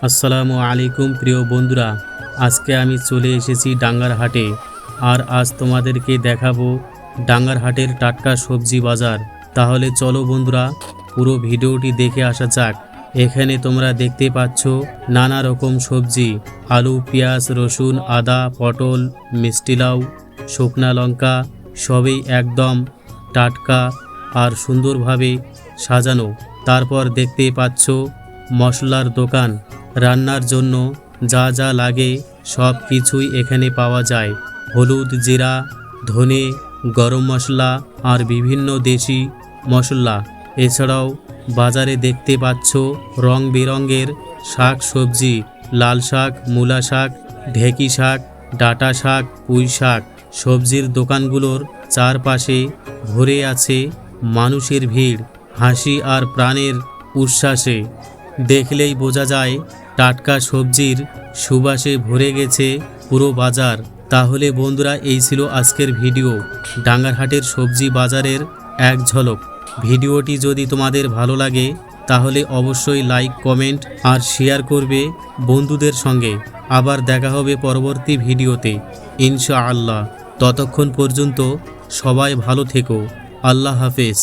আসসালামু আলাইকুম প্রিয় বন্ধুরা, আজকে আমি চলে এসেছি ডাঙ্গার হাটে। আর আজ তোমাদেরকে দেখাবো ডাঙ্গার হাটের টাটকা সবজি বাজার। তাহলে চলো বন্ধুরা, পুরো ভিডিওটি দেখে আসা যাক। এখানে তোমরা দেখতে পাচ্ছ নানা রকম সবজি, আলু, পেঁয়াজ, রসুন, আদা, পটল, মিষ্টি লাউ, শুকনা লঙ্কা, সবই একদম টাটকা আর সুন্দরভাবে সাজানো। তারপর দেখতে পাচ্ছ মশলার দোকান। রান্নার জন্য যা যা লাগে সব কিছুই এখানে পাওয়া যায়। হলুদ, জিরা, ধনে, গরম মশলা আর বিভিন্ন দেশি মশলা। এছাড়াও বাজারে দেখতে পাচ্ছ রং বেরঙের শাক সবজি, লাল শাক, মূলা শাক, ঢেঁকি শাক, ডাঁটা শাক, পুঁই শাক। সবজির দোকানগুলোর চারপাশে ভরে আছে মানুষের ভিড়, হাসি আর প্রাণের উচ্ছ্বাসে। দেখলেই বোঝা যায় টাটকা সবজির সুবাসে ভরে গেছে পুরো বাজার। তাহলে বন্ধুরা, এই ছিল আজকের ভিডিও, ডাঙ্গারহাটের সবজি বাজারের এক ঝলক। ভিডিওটি যদি তোমাদের ভালো লাগে তাহলে অবশ্যই লাইক, কমেন্ট আর শেয়ার করবে বন্ধুদের সঙ্গে। আবার দেখা হবে পরবর্তী ভিডিওতে ইনশাআল্লাহ। ততক্ষণ পর্যন্ত সবাই ভালো থেকো। আল্লাহ হাফেজ।